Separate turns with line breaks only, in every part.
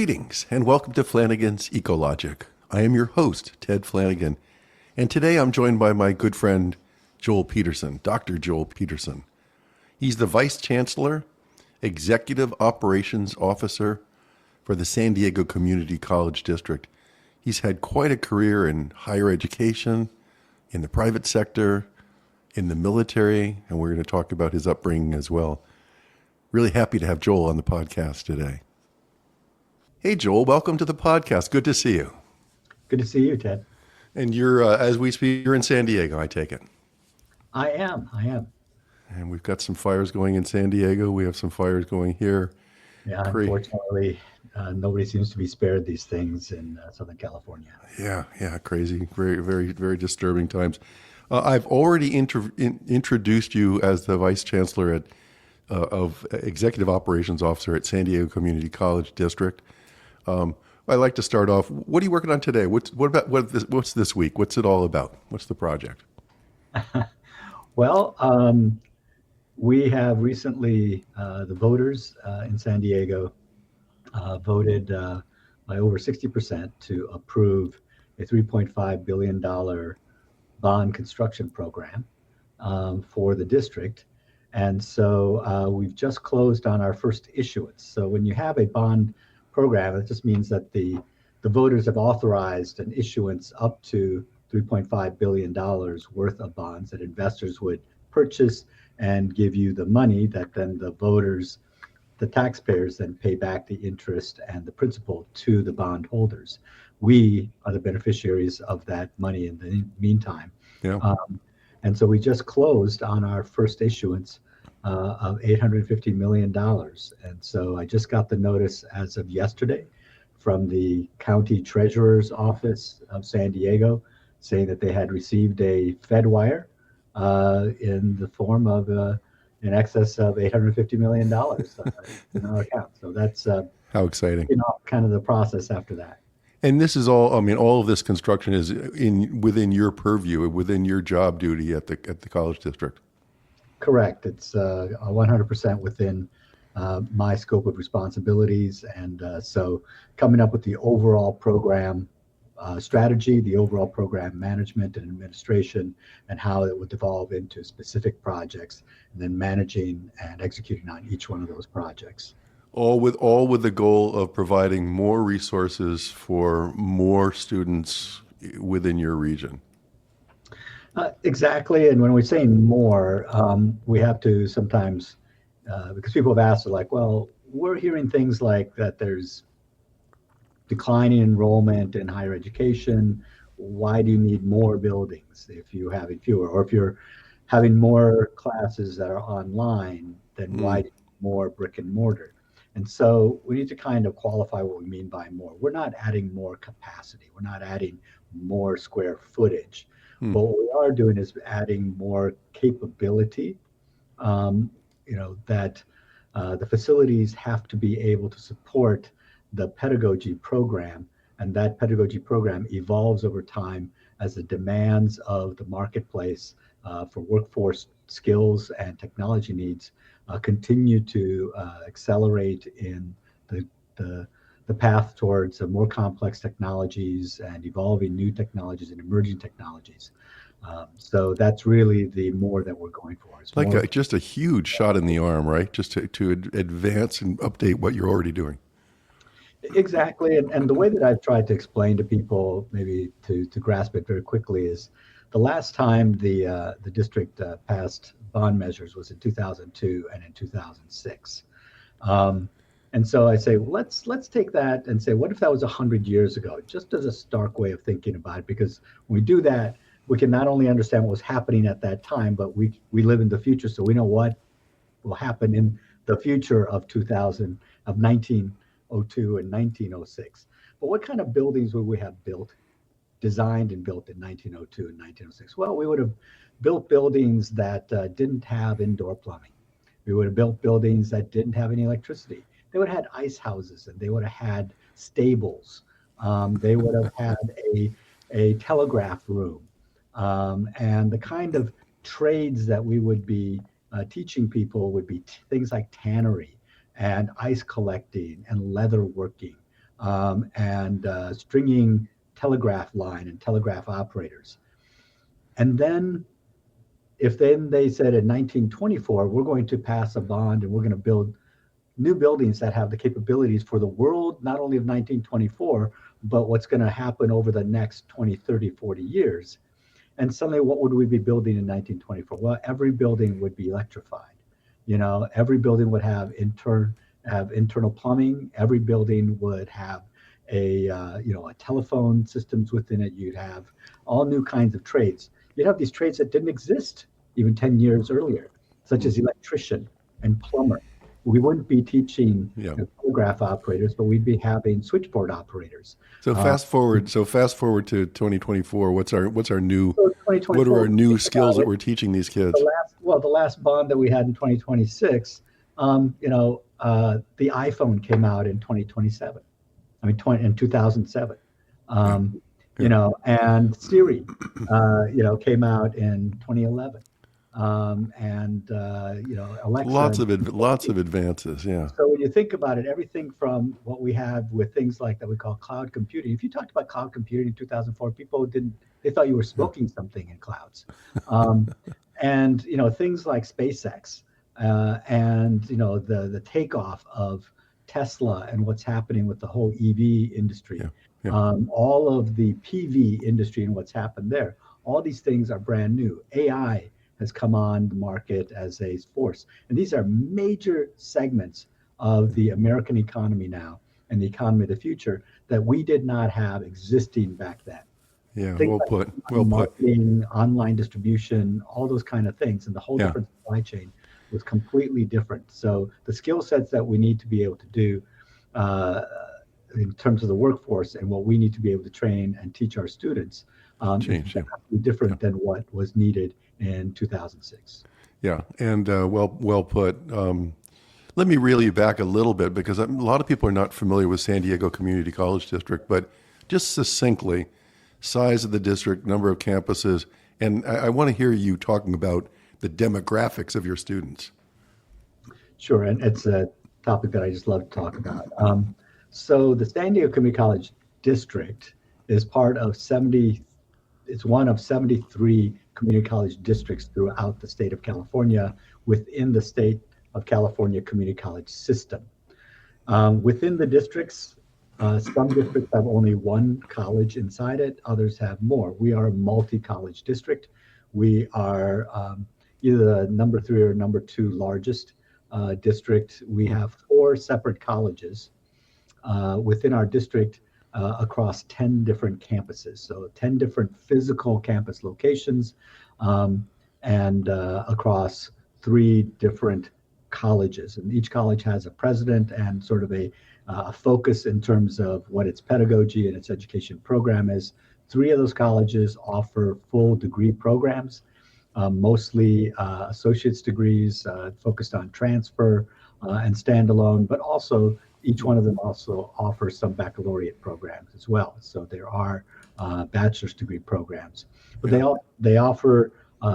Greetings and welcome to Flanagan's Ecologic. I am your host, Ted Flanagan, and today I'm joined by my good friend, Joel Peterson, Dr. Joel Peterson. He's the Vice Chancellor, Executive Operations Officer for the San Diego Community College District. He's had quite a career in higher education, in the private sector, in the military, and we're going to talk about his upbringing as well. Really happy to have Joel on the podcast today. Hey, Joel, welcome to the podcast. Good to see you.
Good to see you, Ted.
And you're, as we speak, you're in San Diego, I take it.
I am.
And we've got some fires going in San Diego. We have some fires going here.
Yeah, unfortunately, nobody seems to be spared these things in Southern California.
Yeah, crazy. Very, very, very disturbing times. I've already introduced you as the Vice Chancellor of Executive Operations Officer at San Diego Community College District. I'd like to start off. What are you working on today? What's this week? What's it all about? What's the project?
Well, we have recently, the voters in San Diego voted by over 60% to approve a $3.5 billion bond construction program for the district. And so we've just closed on our first issuance. So when you have a bond program, it just means that the voters have authorized an issuance up to $3.5 billion worth of bonds that investors would purchase and give you the money that then the taxpayers then pay back the interest and the principal to the bond holders. We are the beneficiaries of that money in the meantime.
Yeah.
And so we just closed on our first issuance of $850 million. And so I just got the notice as of yesterday from the county treasurer's office of San Diego saying that they had received a Fed wire in the form of in excess of $850 million in our account. So that's
how exciting.
Kind of the process after that.
And this is all, all of this construction is within your purview, within your job duty at the college district.
Correct. It's 100% within my scope of responsibilities. And so coming up with the overall program strategy, the overall program management and administration, and how it would devolve into specific projects, and then managing and executing on each one of those projects.
All with the goal of providing more resources for more students within your region.
Exactly. And when we're saying more, we have to sometimes, because people have asked, like, well, we're hearing things like that there's declining enrollment in higher education. Why do you need more buildings if you're having fewer? Or if you're having more classes that are online, then why do you need more brick and mortar? And so we need to kind of qualify what we mean by more. We're not adding more capacity. We're not adding more square footage. But what we are doing is adding more capability, that the facilities have to be able to support the pedagogy program. And that pedagogy program evolves over time as the demands of the marketplace for workforce skills and technology needs continue to accelerate in the path towards more complex technologies and evolving new technologies and emerging technologies. So that's really the more that we're going for. It's
like just a huge shot in the arm, right? Just to advance and update what you're already doing.
Exactly. And the way that I've tried to explain to people, maybe to grasp it very quickly, is the last time the district passed bond measures was in 2002 and in 2006. And so I say, well, let's take that and say, what if that was 100 years ago? Just as a stark way of thinking about it, because when we do that, we can not only understand what was happening at that time, but we live in the future, so we know what will happen in the future of 1902 and 1906. But what kind of buildings would we have designed and built in 1902 and 1906? Well, we would have built buildings that didn't have indoor plumbing. We would have built buildings that didn't have any electricity. They would have had ice houses, and they would have had stables. They would have had a telegraph room. And the kind of trades that we would be teaching people would be things like tannery and ice collecting and leather working, and stringing telegraph line and telegraph operators. And then if then they said in 1924, we're going to pass a bond and we're going to build new buildings that have the capabilities for the world, not only of 1924, but what's going to happen over the next 20, 30, 40 years. And suddenly, what would we be building in 1924? Well, every building would be electrified. Every building would have internal plumbing. Every building would have a telephone systems within it. You'd have all new kinds of trades. You'd have these trades that didn't exist even 10 years earlier, such as electrician and plumber. We wouldn't be teaching telegraph operators, but we'd be having switchboard operators.
So fast forward to 2024. What are our new skills that we're teaching these kids?
The last bond that we had in 2026, the iPhone came out in 2027. In 2007. And Siri, came out in 2011. Alexa.
Lots of advances, yeah.
So when you think about it, everything from what we have with things like that we call cloud computing. If you talked about cloud computing in 2004, they thought you were smoking something in clouds. And things like SpaceX, and the takeoff of Tesla and what's happening with the whole EV industry, all of the PV industry and what's happened there. All these things are brand new. AI has come on the market as a force. And these are major segments of the American economy now and the economy of the future that we did not have existing back then.
Yeah, well put.
Marketing, online distribution, all those kind of things, and the whole different supply chain was completely different. So the skill sets that we need to be able to do in terms of the workforce and what we need to be able to train and teach our students is different than what was needed in 2006.
Yeah, and well put. Let me reel you back a little bit because a lot of people are not familiar with San Diego Community College District, but just succinctly, size of the district, number of campuses, and I want to hear you talking about the demographics of your students. Sure,
and it's a topic that I just love to talk about. So the San Diego Community College District is one of 73 community college districts throughout the state of California within the state of California community college system. Within the districts, some districts have only one college inside it, others have more. We are a multi-college district. We are either the number 3 or number 2 largest district. We have 4 separate colleges within our district across 10 different campuses. So 10 different physical campus locations and across 3 different colleges. And each college has a president and sort of a focus in terms of what its pedagogy and its education program is. 3 of those colleges offer full degree programs, mostly associate's degrees focused on transfer and standalone, but also each one of them also offers some baccalaureate programs as well. So there are bachelor's degree programs, but they offer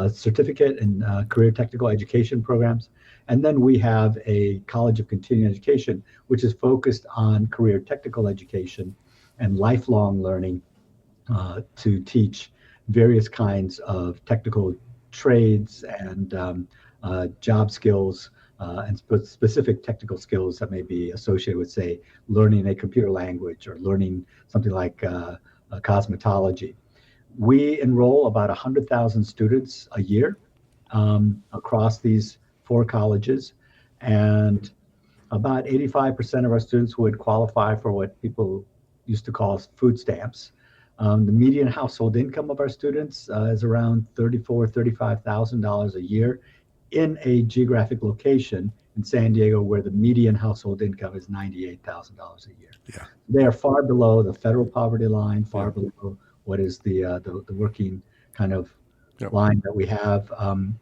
certificate and career technical education programs. And then we have a College of Continuing Education, which is focused on career technical education and lifelong learning to teach various kinds of technical trades and job skills and specific technical skills that may be associated with, say, learning a computer language or learning something like cosmetology. We enroll about 100,000 students a year across these 4 colleges, and about 85% of our students would qualify for what people used to call food stamps. The median household income of our students is around $34,000, $35,000 a year in a geographic location in San Diego where the median household income is $98,000 a year.
Yeah.
They are far below the federal poverty line, far below what is the working kind of line that we have.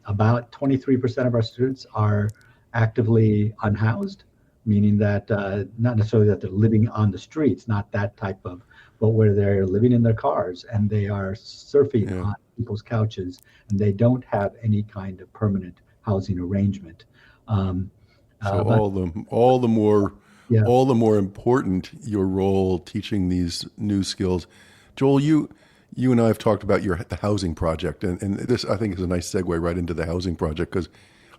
About 23% of our students are actively unhoused, meaning that not necessarily that they're living on the streets, not that type of, but where they're living in their cars and they are surfing on people's couches and they don't have any kind of permanent housing arrangement.
So all the
Yeah.
all the more important your role teaching these new skills. Joel, you and I have talked about the housing project, and this I think is a nice segue right into the housing project, because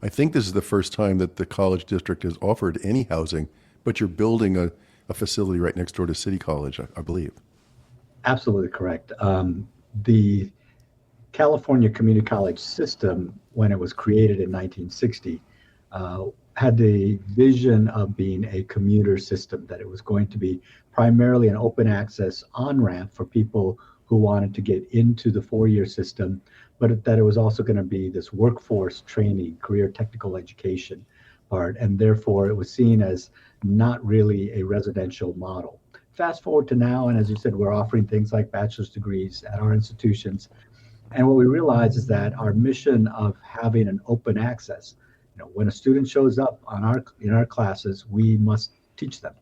I think this is the first time that the college district has offered any housing, but you're building a facility right next door to City College, I believe.
Absolutely correct. The California Community College system, when it was created in 1960, had the vision of being a commuter system, that it was going to be primarily an open access on-ramp for people who wanted to get into the four-year system, but that it was also going to be this workforce training, career technical education part, and therefore it was seen as not really a residential model. Fast forward to now, and as you said, we're offering things like bachelor's degrees at our institutions. And what we realize is that our mission of having an open access, when a student shows up in our classes, we must teach them.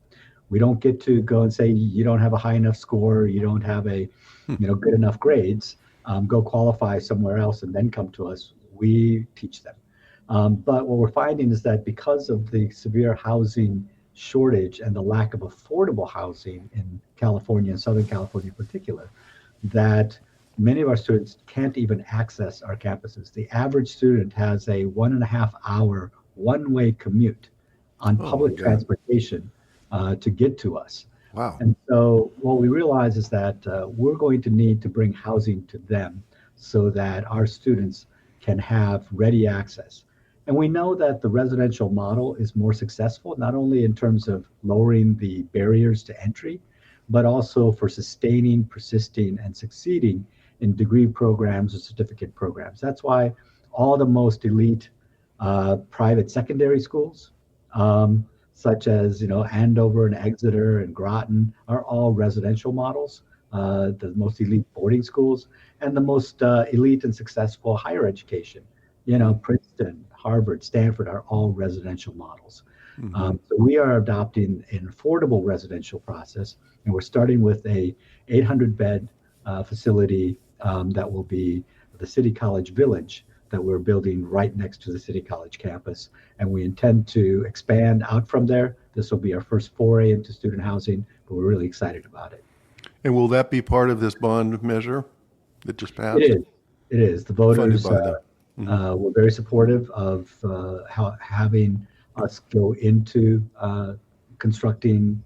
We don't get to go and say, you don't have a high enough score, you don't have good enough grades, go qualify somewhere else and then come to us. We teach them. But what we're finding is that because of the severe housing shortage and the lack of affordable housing in California and Southern California in particular, that many of our students can't even access our campuses. The average student has a 1.5 hour one-way commute on public transportation to get to us.
Wow.
And so what we realize is that we're going to need to bring housing to them so that our students can have ready access. And we know that the residential model is more successful, not only in terms of lowering the barriers to entry, but also for sustaining, persisting, and succeeding in degree programs or certificate programs. That's why all the most elite private secondary schools, such as Andover and Exeter and Groton, are all residential models. The most elite boarding schools and the most elite and successful higher education, Princeton, Harvard, Stanford, are all residential models.
Mm-hmm.
So we are adopting an affordable residential process, and we're starting with a 800-bed facility that will be the City College Village that we're building right next to the City College campus. And we intend to expand out from there. This will be our first foray into student housing, but we're really excited about it.
And will that be part of this bond measure that just passed?
It is. It is. The voters were very supportive of having us go into constructing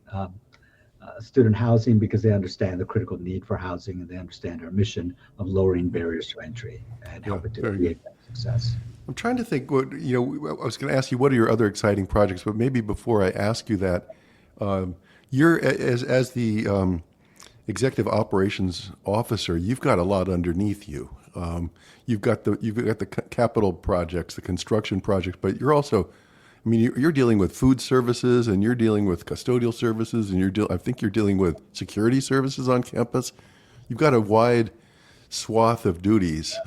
student housing, because they understand the critical need for housing and they understand our mission of lowering barriers to entry and helping to create that success.
I'm trying to think I was going to ask you, what are your other exciting projects? But maybe before I ask you that, you're as the executive operations officer, you've got a lot underneath you. You've got the capital projects, the construction projects, but you're also, you're dealing with food services, and you're dealing with custodial services, and I think you're dealing with security services on campus. You've got a wide swath of duties.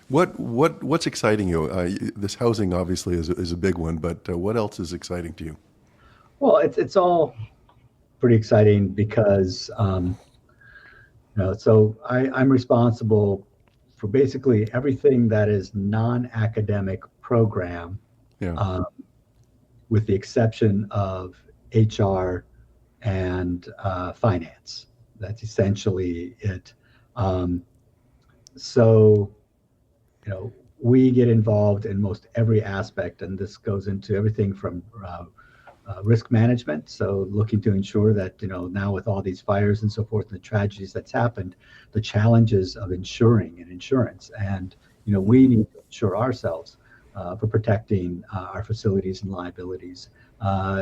What's exciting you? This housing obviously is a big one, but what else is exciting to you?
Well, it's all pretty exciting because so I'm responsible for basically everything that is non-academic program. Yeah. With the exception of HR and finance. That's essentially it. So, we get involved in most every aspect, and this goes into everything from risk management. So looking to ensure that, now with all these fires and so forth, and the tragedies that's happened, the challenges of insuring and insurance. And, we need to insure ourselves for protecting our facilities and liabilities,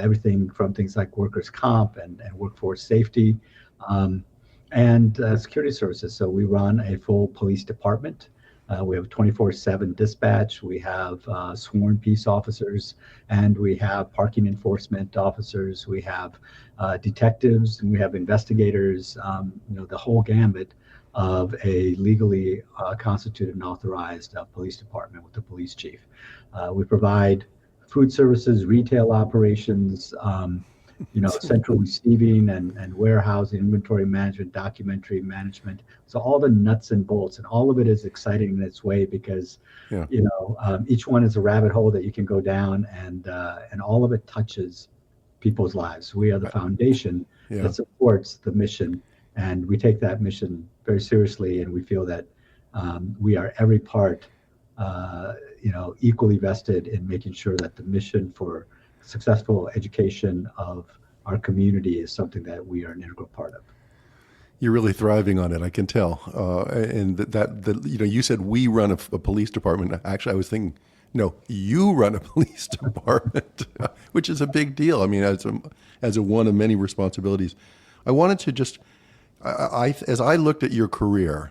everything from things like workers' comp and workforce safety, and security services. So we run a full police department. We have 24/7 dispatch. We have sworn peace officers, and we have parking enforcement officers. We have detectives, and we have investigators. The whole gambit of a legally constituted and authorized police department with the police chief. We provide food services, retail operations, central receiving and warehousing, inventory management, documentary management. So all the nuts and bolts, and all of it is exciting in its way because, each one is a rabbit hole that you can go down, and all of it touches people's lives. We are the foundation
Yeah.
that supports the mission, and we take that mission very seriously. And we feel that we are every part, equally vested in making sure that the mission for successful education of our community is something that we are an integral part of.
You're really thriving on it, I can tell. And you said we run a police department. Actually, I was thinking, no, you run a police department, which is a big deal. I mean, as a one of many responsibilities. I wanted to just, as I looked at your career,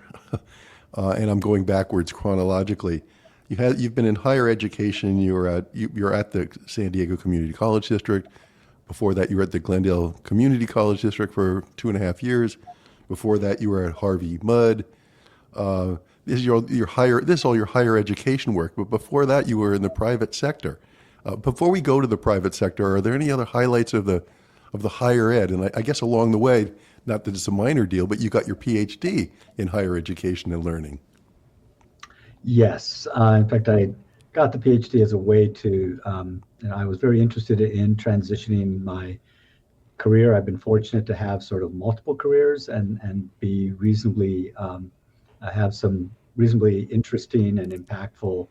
and I'm going backwards chronologically, you've been in higher education. You're at the San Diego Community College District. Before that, you were at the Glendale Community College District for 2.5 years. Before that, you were at Harvey Mudd. This is all your higher education work. But before that, you were in the private sector. Before we go to the private sector, are there any other highlights of the higher ed? And I guess along the way, not that it's a minor deal, but you got your PhD in higher education and learning.
Yes. In fact, I got the PhD as a way to, I was very interested in transitioning my career. I've been fortunate to have sort of multiple careers and be reasonably, have some reasonably interesting and impactful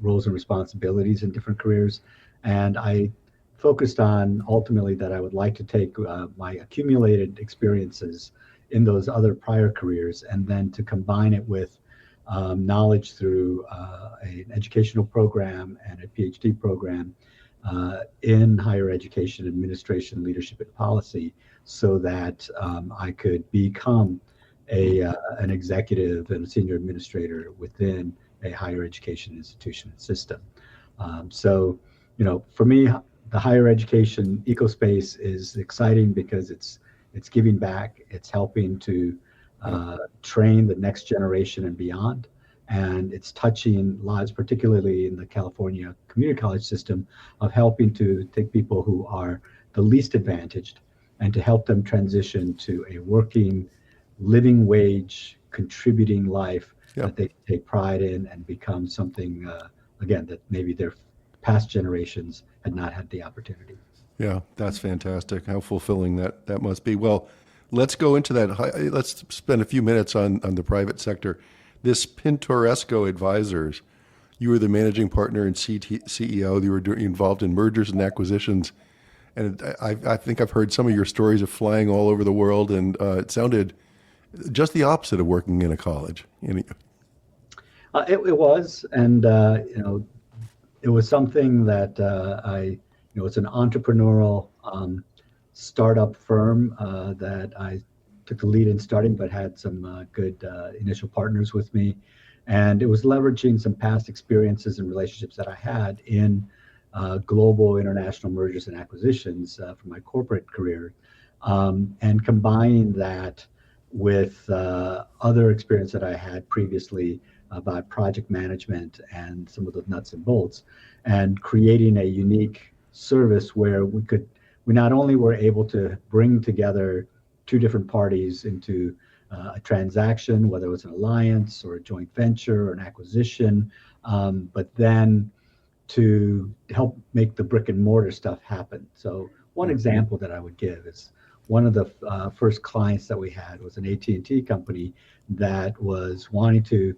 roles and responsibilities in different careers. And I focused on ultimately that I would like to take my accumulated experiences in those other prior careers and then to combine it with knowledge through an educational program and a PhD program in higher education administration, leadership, and policy, so that I could become an executive and a senior administrator within a higher education institution and system. So, for me, the higher education ecospace is exciting because it's giving back, it's helping to train the next generation and beyond. And it's touching lives, particularly in the California community college system, of helping to take people who are the least advantaged and to help them transition to a working, living wage, contributing life that they can take pride in and become something, again, that maybe their past generations had not had the opportunity.
Yeah, that's fantastic. How fulfilling that must be. Well, let's go into that. Let's spend a few minutes on the private sector. This Pintoresco Advisors, you were the managing partner and CEO. You were involved in mergers and acquisitions. And I think I've heard some of your stories of flying all over the world, and it sounded just the opposite of working in a college.
It was, and it was something that it's an entrepreneurial startup firm that I took the lead in starting, but had some good initial partners with me. And it was leveraging some past experiences and relationships that I had in global international mergers and acquisitions from my corporate career, and combining that with other experience that I had previously about project management and some of the nuts and bolts, and creating a unique service where we not only were able to bring together two different parties into a transaction, whether it was an alliance or a joint venture or an acquisition, but then to help make the brick and mortar stuff happen. So one example that I would give is one of the first clients that we had was an AT&T company that was wanting to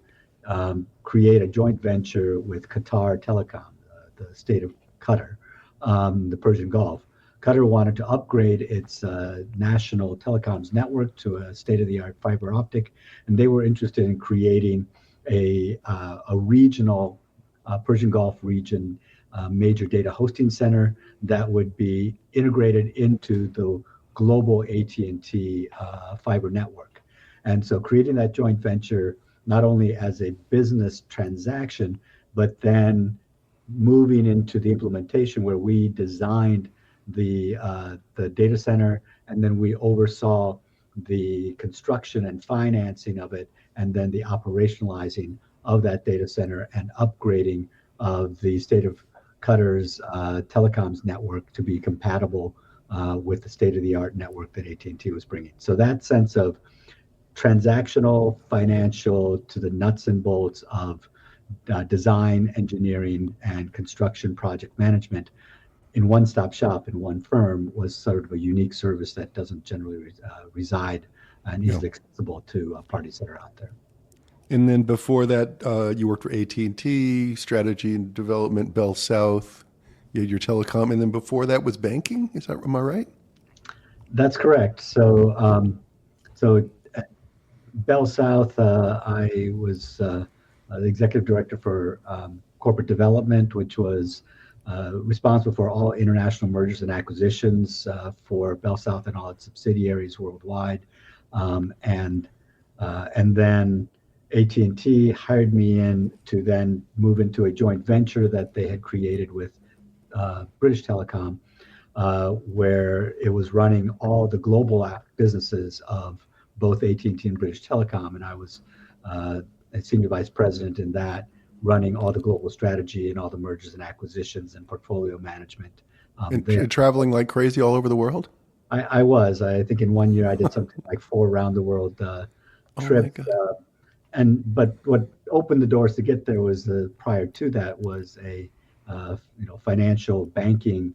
create a joint venture with Qatar Telecom, the state of Qatar, the Persian Gulf. Qatar wanted to upgrade its national telecoms network to a state-of-the-art fiber optic, and they were interested in creating a regional Persian Gulf region major data hosting center that would be integrated into the global AT&T fiber network. And so creating that joint venture, not only as a business transaction, but then moving into the implementation where we designed the data center, and then we oversaw the construction and financing of it, and then the operationalizing of that data center and upgrading of the state of Qatar's telecoms network to be compatible with the state-of-the-art network that AT&T was bringing. So that sense of transactional, financial, to the nuts and bolts of design, engineering, and construction project management in one-stop shop in one firm was sort of a unique service that doesn't generally reside and
Yeah.
easily accessible to parties that are out there.
And then before that, you worked for AT&T, strategy and development, BellSouth. You had your telecom, and then before that was banking. Am I right?
That's correct. So at BellSouth, I was the executive director for corporate development, which was responsible for all international mergers and acquisitions for BellSouth and all its subsidiaries worldwide. And then AT&T hired me in to then move into a joint venture that they had created with British Telecom, where it was running all the global businesses of both AT&T and British Telecom, and I was a senior vice president in that, running all the global strategy and all the mergers and acquisitions and portfolio management there.
Traveling like crazy all over the world?
I was. I think in 1 year I did something like 4 around the world trips. But what opened the doors to get there was prior to that was a financial banking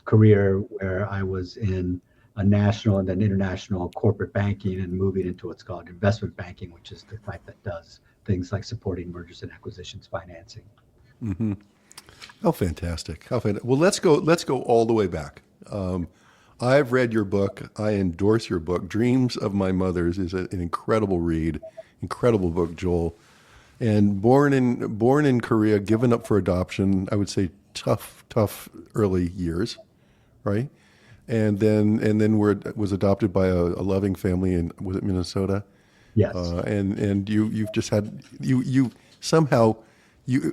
career where I was in a national and then international corporate banking and moving into what's called investment banking, which is the type that does things like supporting mergers and acquisitions financing.
Mm-hmm. How fantastic! How fantastic! Well, let's go all the way back. I've read your book. I endorse your book. Dreams of My Mothers is an incredible read, incredible book, Joel. And born in Korea, given up for adoption. I would say tough early years, right? And then was adopted by a loving family in, was it Minnesota?
Yes.
And you've just had you somehow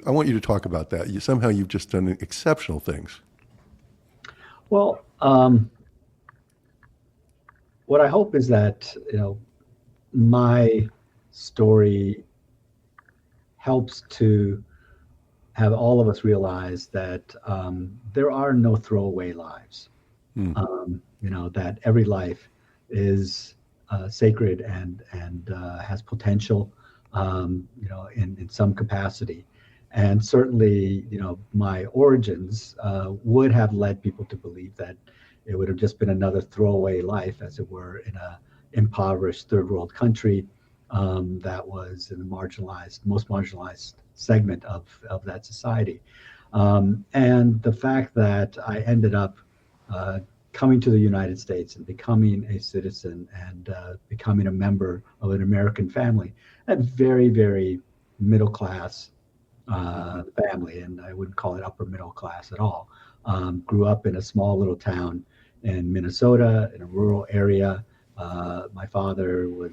I want you to talk about that. You've just done exceptional things.
Well, what I hope is that my story helps to have all of us realize that there are no throwaway lives. That every life is sacred and has potential, in some capacity. And certainly, my origins would have led people to believe that it would have just been another throwaway life, as it were, in a impoverished third world country that was in the most marginalized segment of that society. And the fact that I ended up coming to the United States and becoming a citizen and becoming a member of an American family, a very, very middle class family, and I wouldn't call it upper middle class at all. Grew up in a small little town in Minnesota, in a rural area. My father was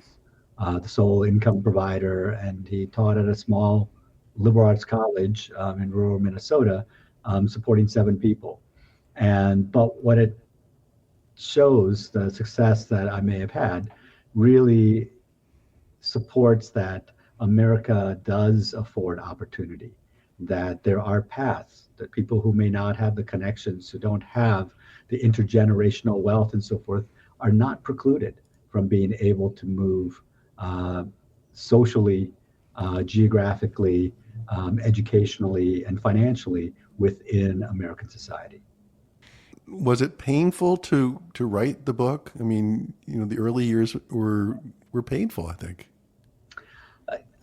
the sole income provider, and he taught at a small liberal arts college in rural Minnesota, supporting 7 people. But what it shows, the success that I may have had, really supports that America does afford opportunity, that there are paths, that people who may not have the connections, who don't have the intergenerational wealth and so forth, are not precluded from being able to move socially, geographically, educationally, and financially within American society.
Was it painful to write the book? I mean, the early years were painful, I think.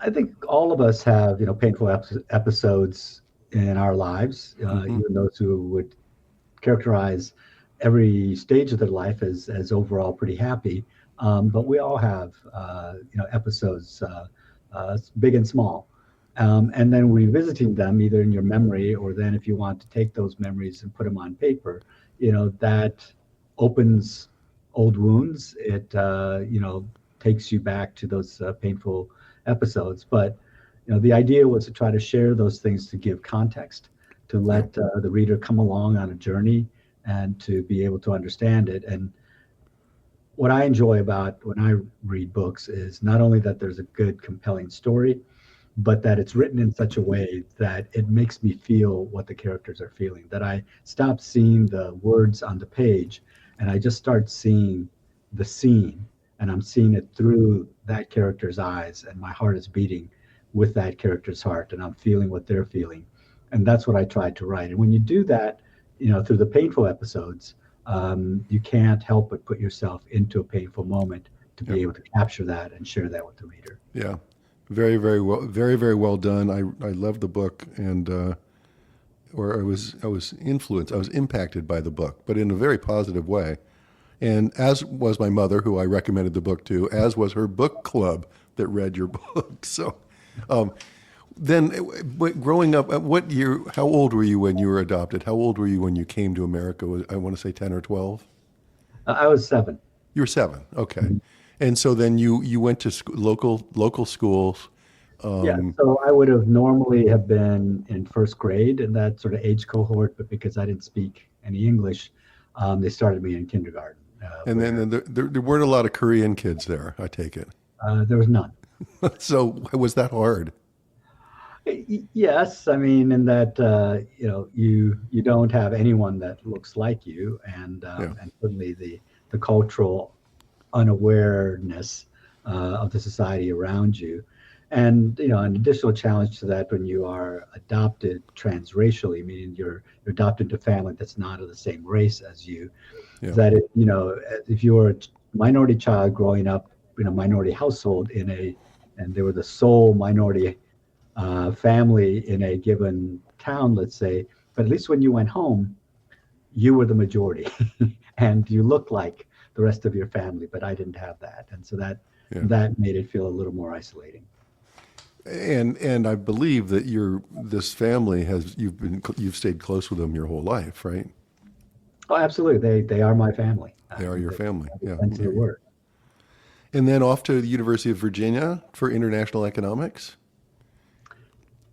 I think all of us have, painful episodes in our lives, even those who would characterize every stage of their life as overall pretty happy. But we all have, episodes, big and small. And then revisiting them either in your memory, or then if you want to take those memories and put them on paper, that opens old wounds. It, takes you back to those painful episodes. But, the idea was to try to share those things, to give context, to let the reader come along on a journey and to be able to understand it. And what I enjoy about when I read books is not only that there's a good, compelling story, but that it's written in such a way that it makes me feel what the characters are feeling, that I stop seeing the words on the page and I just start seeing the scene, and I'm seeing it through that character's eyes, and my heart is beating with that character's heart, and I'm feeling what they're feeling. And that's what I tried to write. And when you do that, through the painful episodes, you can't help but put yourself into a painful moment to be able to capture that and share that with the reader.
Yeah, very, very well, very, very well done. I love the book, and or I was influenced, I was impacted by the book, but in a very positive way. And as was my mother, who I recommended the book to, as was her book club that read your book. So, then growing up, what year? How old were you when you were adopted? How old were you when you came to America? I want to say 10 or 12.
I was 7.
You were 7. Okay. And so then you went to local schools.
Yeah, so I would have normally have been in first grade in that sort of age cohort, but because I didn't speak any English, they started me in kindergarten.
And then there weren't a lot of Korean kids there, I take it.
There was none.
So was that hard?
Yes, I mean, in that you don't have anyone that looks like you, and certainly the cultural unawareness of the society around you. And an additional challenge to that when you are adopted transracially, meaning you're adopted to a family that's not of the same race as you, is that if you were a minority child growing up in a minority household and they were the sole minority family in a given town, let's say, but at least when you went home, you were the majority, and you looked like the rest of your family. But I didn't have that, and so that made it feel a little more isolating.
And I believe that this family you've stayed close with them your whole life, right?
Oh, absolutely. They are my family.
They are your family. Yeah.
Their word.
And then off to the University of Virginia for international economics.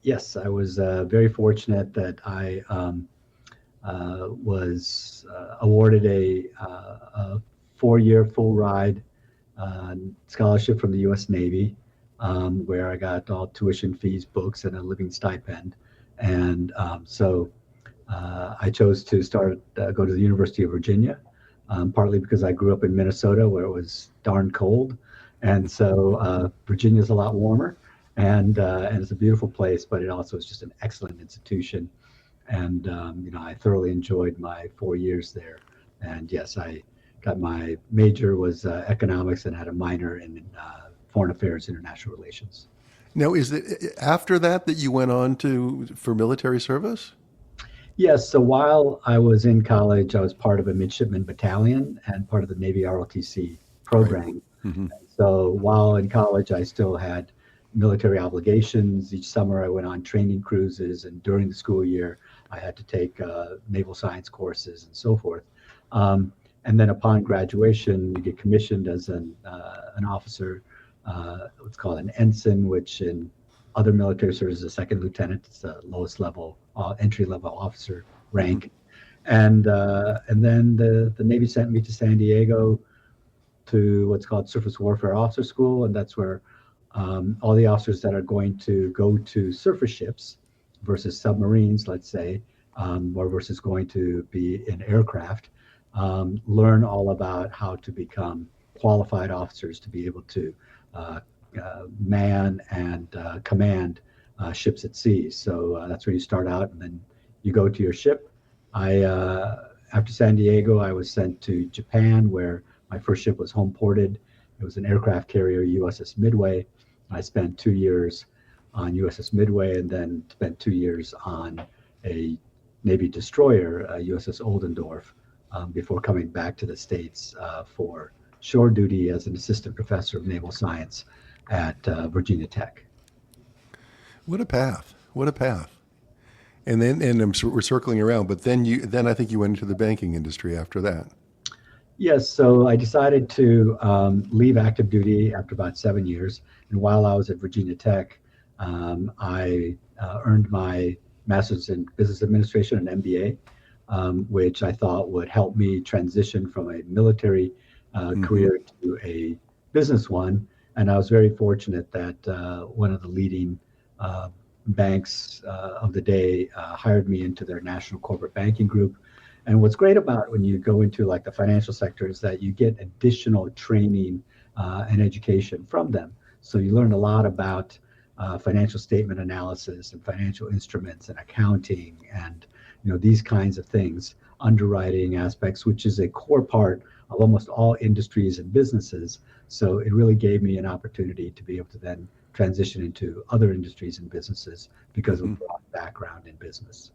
Yes, I was very fortunate that I was awarded a 4-year full ride scholarship from the U.S. Navy, where I got all tuition fees, books, and a living stipend. And so I chose to go to the University of Virginia, partly because I grew up in Minnesota where it was darn cold. And so Virginia's a lot warmer, and it's a beautiful place, but it also is just an excellent institution. And, I thoroughly enjoyed my 4 years there. And yes, I got my major was economics and had a minor in foreign affairs, international relations.
Now, is it after that you went on for military service?
Yes. So while I was in college, I was part of a midshipman battalion and part of the Navy ROTC program.
Right. Mm-hmm.
So while in college, I still had military obligations. Each summer I went on training cruises, and during the school year, I had to take naval science courses and so forth. And then upon graduation, you get commissioned as an officer, what's called an ensign, which in other military service is a second lieutenant. It's the lowest level, entry level officer rank. And then the Navy sent me to San Diego to what's called Surface Warfare Officer School, and that's where all the officers that are going to go to surface ships versus submarines, let's say, or versus going to be in aircraft, learn all about how to become qualified officers to be able to man and command ships at sea. So that's where you start out, and then you go to your ship. After San Diego, I was sent to Japan, where my first ship was home ported. It was an aircraft carrier, USS Midway. I spent 2 years on USS Midway, and then spent 2 years on a Navy destroyer, USS Oldendorf, before coming back to the States for shore duty as an assistant professor of naval science at Virginia Tech.
What a path! What a path! And we're circling around, but then I think you went into the banking industry after that.
Yes, so I decided to leave active duty after about 7 years, and while I was at Virginia Tech, I earned my master's in business administration and MBA, which I thought would help me transition from a military career to a business one. And I was very fortunate that one of the leading banks of the day hired me into their national corporate banking group. And what's great about when you go into like the financial sector is that you get additional training and education from them. So you learn a lot about financial statement analysis and financial instruments and accounting and these kinds of things, underwriting aspects, which is a core part of almost all industries and businesses. So it really gave me an opportunity to be able to then transition into other industries and businesses because of a broad background in business.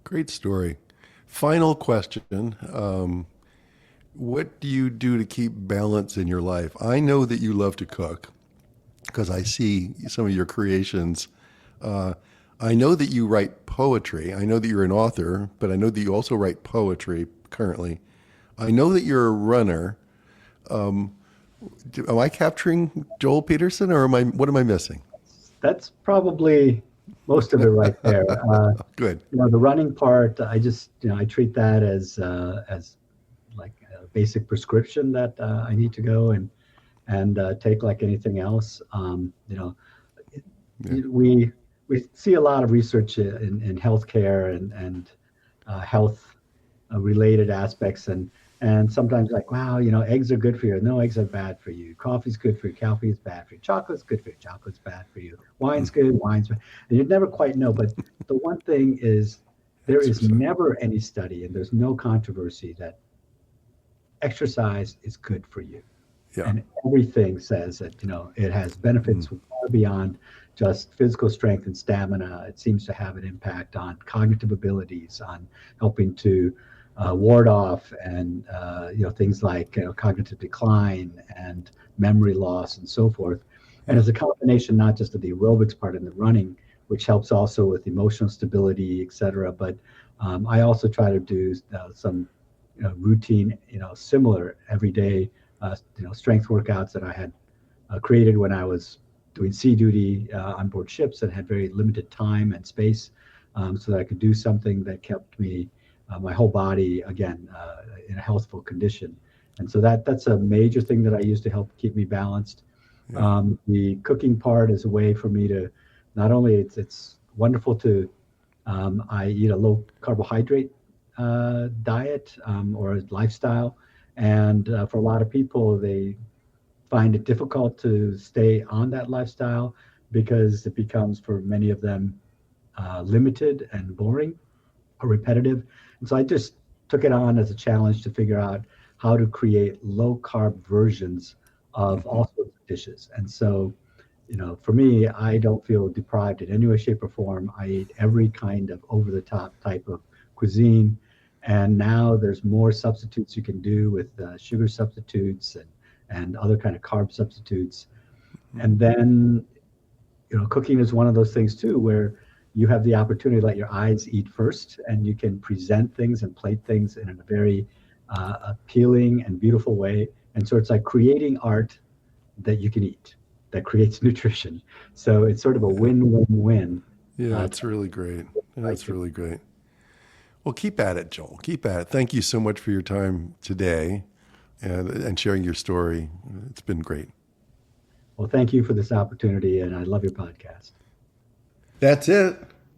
Great story. Final question. What do you do to keep balance in your life? I know that you love to cook because I see some of your creations. I know that you write poetry. I know that you're an author, but I know that you also write poetry currently. I know that you're a runner. Am I capturing Joel Peterson, or what am I missing?
That's probably most of it right there.
Good.
The running part, I just, I treat that as like a basic prescription that I need to go and take like anything else.
Yeah.
We see a lot of research in healthcare and health related aspects, and sometimes like, wow, eggs are good for you. No, eggs are bad for you. Coffee's good for you. Coffee is bad for you. Chocolate's good for you. Chocolate's bad for you. Wine's good. Wine's bad. And you'd never quite know. But the one thing is, there is never any study, and there's no controversy that exercise is good for you.
Yeah.
And everything says that, it has benefits far beyond just physical strength and stamina. It seems to have an impact on cognitive abilities, on helping to ward off and things like cognitive decline and memory loss and so forth. And it's a combination not just of the aerobics part and the running, which helps also with emotional stability, et cetera. But I also try to do some routine, similar everyday, strength workouts that I had created when I was doing sea duty on board ships and had very limited time and space, so that I could do something that kept me, my whole body, again, in a healthful condition. And so that's a major thing that I use to help keep me balanced.
Yeah.
The cooking part is a way for me to, not only it's wonderful to, I eat a low carbohydrate diet or lifestyle. And for a lot of people, they find it difficult to stay on that lifestyle because it becomes, for many of them, limited and boring or repetitive. And so I just took it on as a challenge to figure out how to create low carb versions of all sorts of dishes. And so, for me, I don't feel deprived in any way, shape, or form. I eat every kind of over the top type of cuisine. And now there's more substitutes you can do with sugar substitutes and other kind of carb substitutes. And then, cooking is one of those things too, where you have the opportunity to let your eyes eat first, and you can present things and plate things in a very appealing and beautiful way. And so it's like creating art that you can eat, that creates nutrition. So it's sort of a win-win-win.
Yeah, that's really great. That's really great. Well, keep at it, Joel. Keep at it. Thank you so much for your time today and sharing your story. It's been great.
Well, thank you for this opportunity, and I love your podcast.
That's it.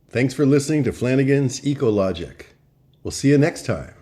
Thanks for listening to Flanagan's Ecologic. We'll see you next time.